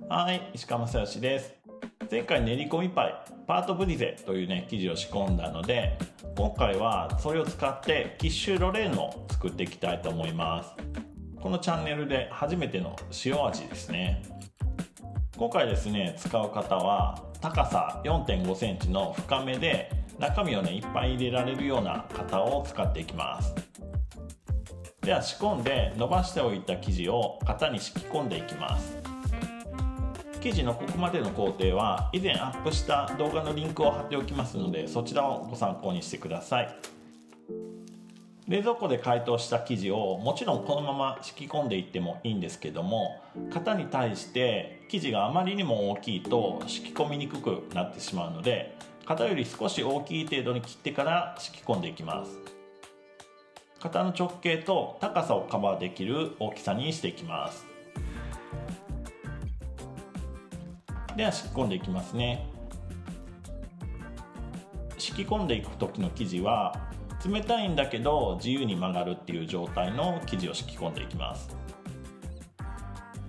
はい、石川正義です。前回練り込みパイ、パートブリゼというね、生地を仕込んだので、今回はそれを使ってキッシュロレーヌを作っていきたいと思います。このチャンネルで初めての塩味ですね。今回ですね、使う方は高さ 4.5 センチの深めで中身をね、いっぱい入れられるような型を使っていきます。では仕込んで伸ばしておいた生地を型に敷き込んでいきます。生地のここまでの工程は以前アップした動画のリンクを貼っておきますので、そちらをご参考にしてください。冷蔵庫で解凍した生地をもちろんこのまま敷き込んでいってもいいんですけども、型に対して生地があまりにも大きいと敷き込みにくくなってしまうので、型より少し大きい程度に切ってから敷き込んでいきます。型の直径と高さをカバーできる大きさにしていきます。では敷き込んでいきますね。敷き込んでいく時の生地は冷たいんだけど自由に曲がるっていう状態の生地を敷き込んでいきます。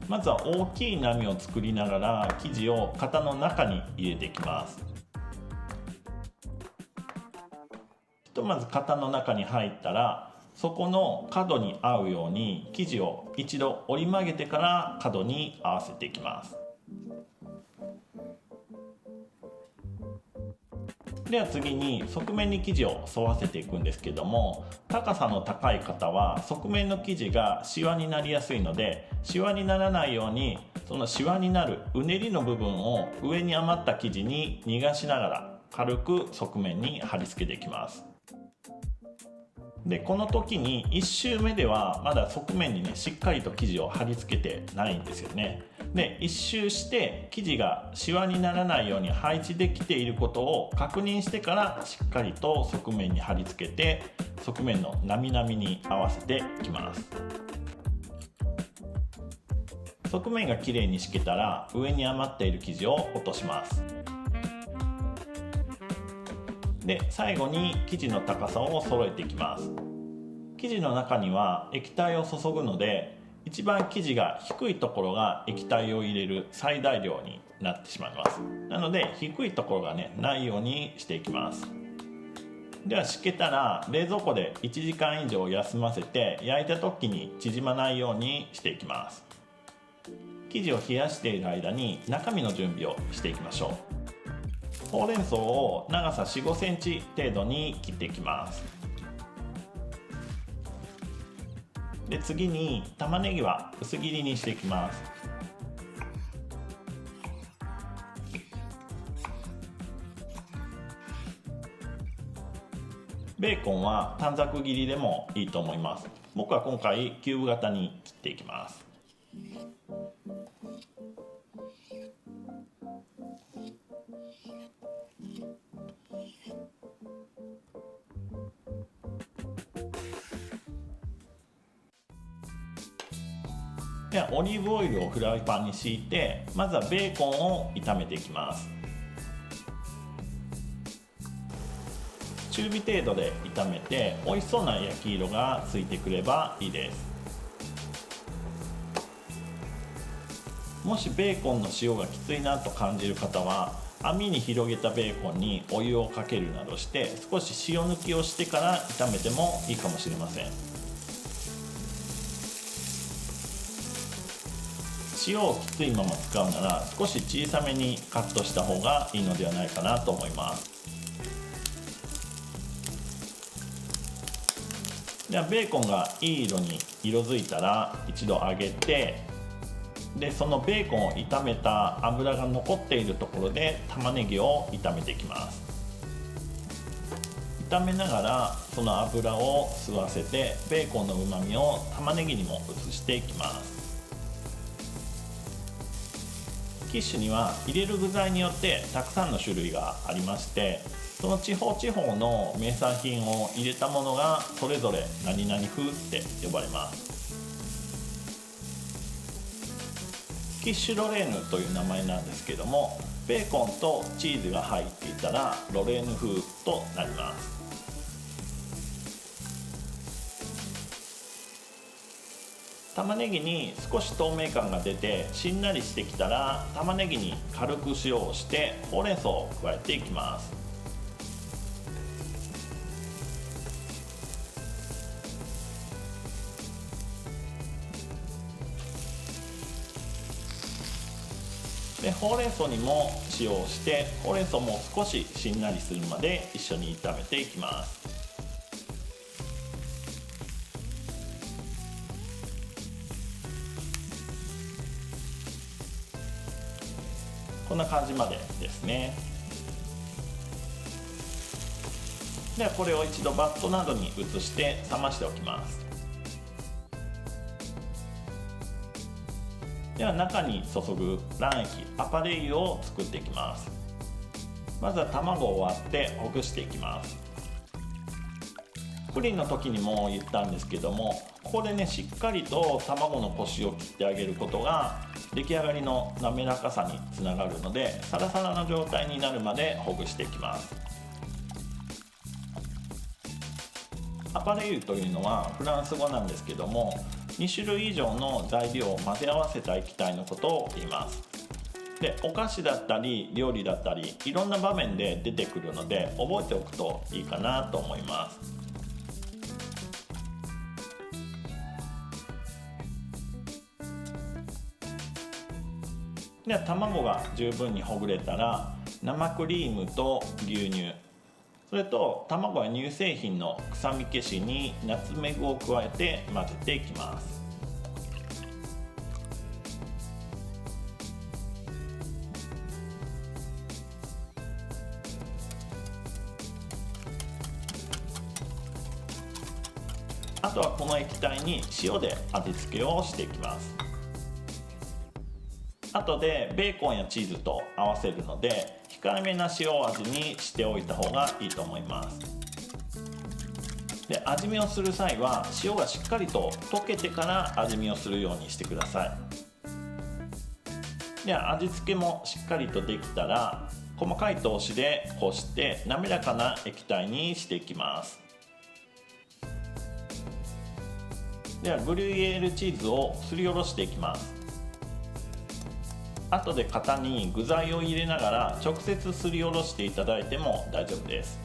まずは大きい波を作りながら生地を型の中に入れていきます。ひとまず型の中に入ったら、そこの角に合うように生地を一度折り曲げてから角に合わせていきます。では次に側面に生地を沿わせていくんですけども、高さの高い方は側面の生地がシワになりやすいので、シワにならないようにそのシワになるうねりの部分を上に余った生地に逃がしながら軽く側面に貼り付けていきます。でこの時に1周目ではまだ側面にねしっかりと生地を貼り付けてないんですよね。で1周して生地がシワにならないように配置できていることを確認してからしっかりと側面に貼り付けて、側面のなみなみに合わせていきます。側面がきれいに敷けたら上に余っている生地を落とします。で最後に生地の高さを揃えていきます。生地の中には液体を注ぐので、一番生地が低いところが液体を入れる最大量になってしまいます。なので低いところがねないようにしていきます。では敷けたら冷蔵庫で1時間以上休ませて、焼いた時に縮まないようにしていきます。生地を冷やしている間に中身の準備をしていきましょう。ほうれん草を長さ 4,5 センチ程度に切っていきます。で次に玉ねぎは薄切りにしていきます。ベーコンは短冊切りでもいいと思います。僕は今回キューブ型に切っていきます。ではオリーブオイルをフライパンに敷いて、まずはベーコンを炒めていきます。中火程度で炒めて美味しそうな焼き色がついてくればいいです。もしベーコンの塩がきついなと感じる方は、網に広げたベーコンにお湯をかけるなどして少し塩抜きをしてから炒めてもいいかもしれません。塩をきついまま使うなら少し小さめにカットした方がいいのではないかなと思います。ではベーコンがいい色に色づいたら一度揚げて、でそのベーコンを炒めた油が残っているところで玉ねぎを炒めていきます。炒めながらその油を吸わせてベーコンのうまみを玉ねぎにも移していきます。キッシュには入れる具材によってたくさんの種類がありまして、その地方地方の名産品を入れたものがそれぞれ何々風って呼ばれます。キッシュロレーヌという名前なんですけども、ベーコンとチーズが入っていたらロレーヌ風となります。玉ねぎに少し透明感が出てしんなりしてきたら、玉ねぎに軽く塩をしてほうれん草を加えていきます。でほうれん草にも塩をして、ほうれん草も少ししんなりするまで一緒に炒めていきます。こんな感じまでですね。ではこれを一度バットなどに移して冷ましておきます。では中に注ぐ卵液アパレイユを作っていきます。まずは卵を割ってほぐしていきます。プリンの時にも言ったんですけども、ここでねしっかりと卵のコシを切ってあげることが出来上がりの滑らかさにつながるので、サラサラな状態になるまでほぐしていきます。アパレイユというのはフランス語なんですけども、2種類以上の材料を混ぜ合わせた液体のことを言います。でお菓子だったり料理だったりいろんな場面で出てくるので、覚えておくといいかなと思います。では卵が十分にほぐれたら、生クリームと牛乳、それと卵や乳製品の臭み消しにナツメグを加えて混ぜていきます。あとはこの液体に塩で味付けをしていきます。後でベーコンやチーズと合わせるので、控えめな塩味にしておいた方がいいと思います。で味見をする際は塩がしっかりと溶けてから味見をするようにしてください。で味付けもしっかりとできたら、細かい通しでこして滑らかな液体にしていきます。ではグリュイエールチーズをすりおろしていきます。後で型に具材を入れながら直接すりおろしていただいても大丈夫です。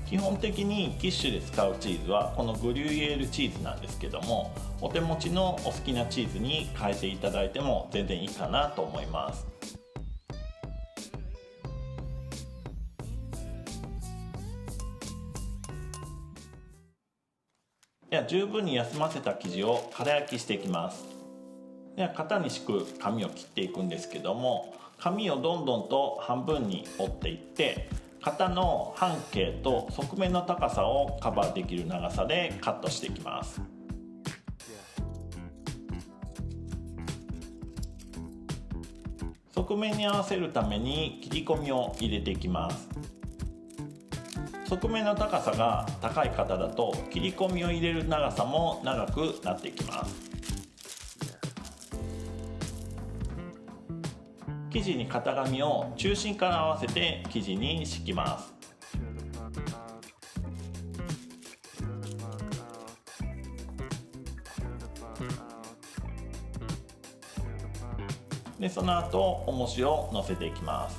基本的にキッシュで使うチーズはこのグリュイエールチーズなんですけども、お手持ちのお好きなチーズに変えていただいても全然いいかなと思います。では十分に休ませた生地を空焼きしていきます。では型に敷く紙を切っていくんですけども、紙をどんどんと半分に折っていって、型の半径と側面の高さをカバーできる長さでカットしていきます。側面に合わせるために切り込みを入れていきます。側面の高さが高い型だと切り込みを入れる長さも長くなっていきます。生地に型紙を中心から合わせて生地に敷きます。でその後重しを乗せていきます。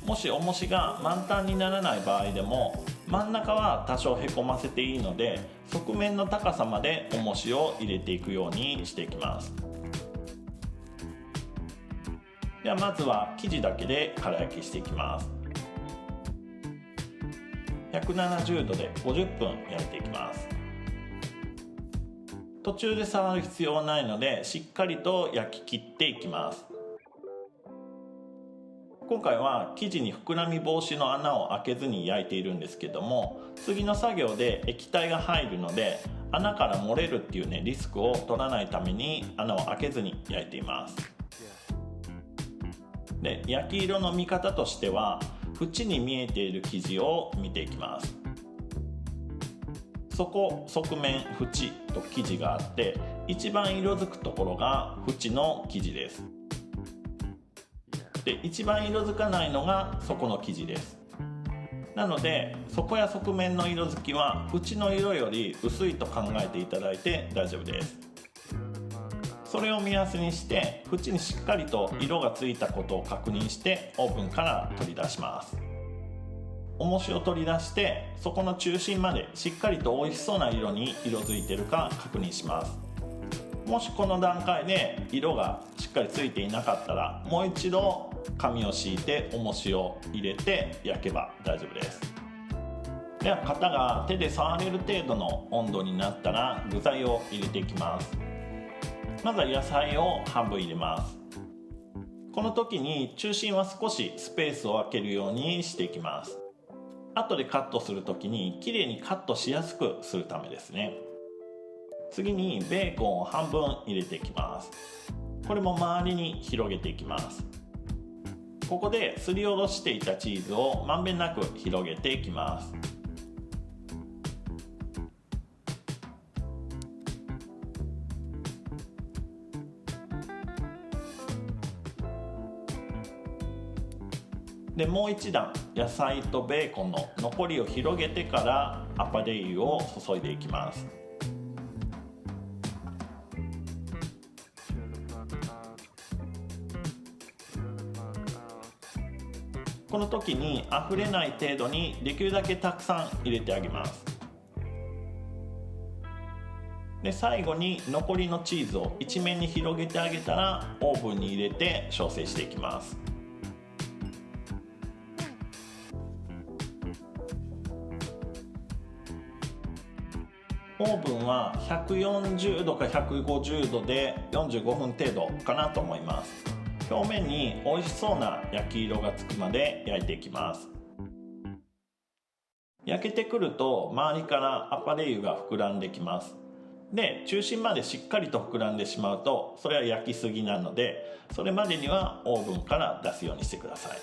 もし重しが満タンにならない場合でも、真ん中は多少へこませていいので、側面の高さまで重しを入れていくようにしていきます。ではまずは生地だけで空焼きしていきます。170度で50分焼いていきます。途中で触る必要はないので、しっかりと焼き切っていきます。今回は生地に膨らみ防止の穴を開けずに焼いているんですけども、次の作業で液体が入るので穴から漏れるっていうリスクを取らないために穴を開けずに焼いています。で焼き色の見方としては、縁に見えている生地を見ていきます。底、側面、縁と生地があって、一番色づくところが縁の生地です。で一番色づかないのが底の生地です。なので底や側面の色づきは縁の色より薄いと考えていただいて大丈夫です。それを目安にして縁にしっかりと色がついたことを確認してオーブンから取り出します。重しを取り出してそこの中心までしっかりと美味しそうな色に色づいているか確認します。もしこの段階で色がしっかりついていなかったらもう一度紙を敷いて重しを入れて焼けば大丈夫です。では型が手で触れる程度の温度になったら具材を入れていきます。まずは野菜を半分入れます。この時に中心は少しスペースを空けるようにしていきます。後でカットする時にきれいにカットしやすくするためですね。次にベーコンを半分入れていきます。これも周りに広げていきます。ここですりおろしていたチーズをまんべんなく広げていきます。でもう一段野菜とベーコンの残りを広げてからアパレイユを注いでいきます。この時に溢れない程度にできるだけたくさん入れてあげます。で最後に残りのチーズを一面に広げてあげたらオーブンに入れて調整していきます。オーブンは140度か150度で45分程度かなと思います。表面に美味しそうな焼き色がつくまで焼いていきます。焼けてくると周りからアパレイユが膨らんできます。で中心までしっかりと膨らんでしまうとそれは焼きすぎなのでそれまでにはオーブンから出すようにしてください。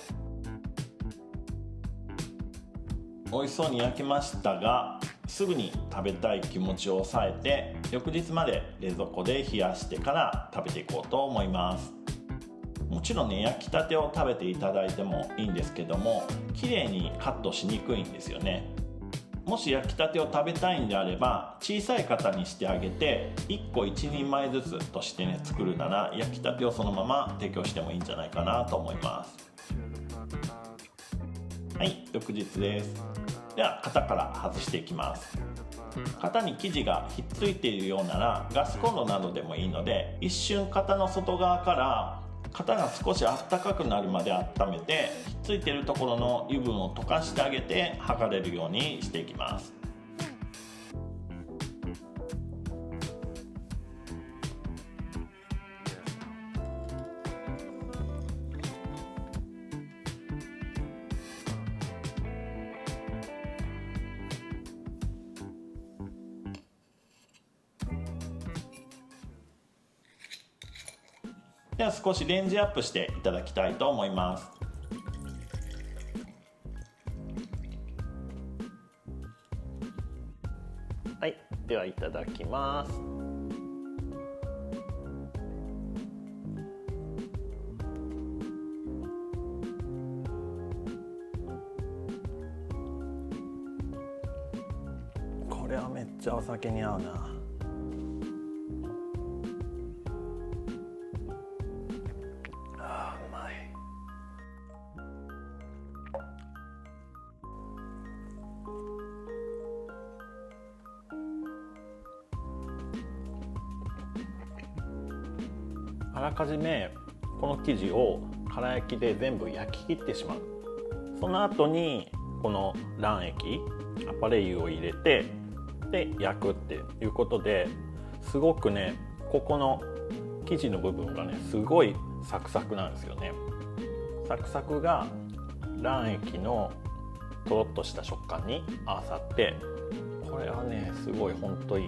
美味しそうに焼けましたがすぐに食べたい気持ちを抑えて翌日まで冷蔵庫で冷やしてから食べていこうと思います。もちろんね焼きたてを食べていただいてもいいんですけども綺麗にカットしにくいんですよね。もし焼きたてを食べたいんであれば小さい型にしてあげて1個1人前ずつとしてね作るなら焼きたてをそのまま提供してもいいんじゃないかなと思います。はい、翌日です。では型から外していきます。型に生地がひっついているようならガスコンロなどでもいいので一瞬型の外側から型が少しあったかくなるまで温めてひっついているところの油分を溶かしてあげて剥がれるようにしていきます。では少しレンジアップしていただきたいと思います。はい、ではいただきます。これはめっちゃお酒に合うな。あらかじめこの生地を空焼きで全部焼き切ってしまう。その後にこの卵液アパレイユを入れてで焼くっていうことですごくねここの生地の部分がねすごいサクサクなんですよね。サクサクが卵液のとろっとした食感に合わさってこれはねすごいほんといい。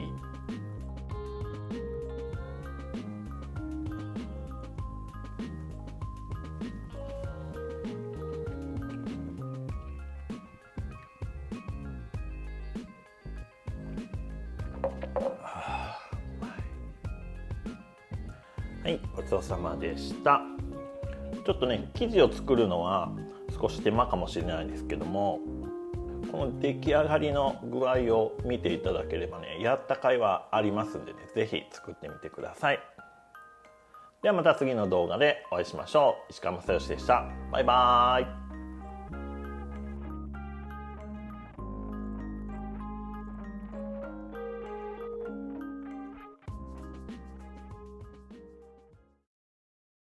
はい、ごちそうさまでした。ちょっとね生地を作るのは少し手間かもしれないですけどもこの出来上がりの具合を見ていただければね、やった甲斐はありますんでね、是非作ってみてください。ではまた次の動画でお会いしましょう。石川正義でした。バイバーイ。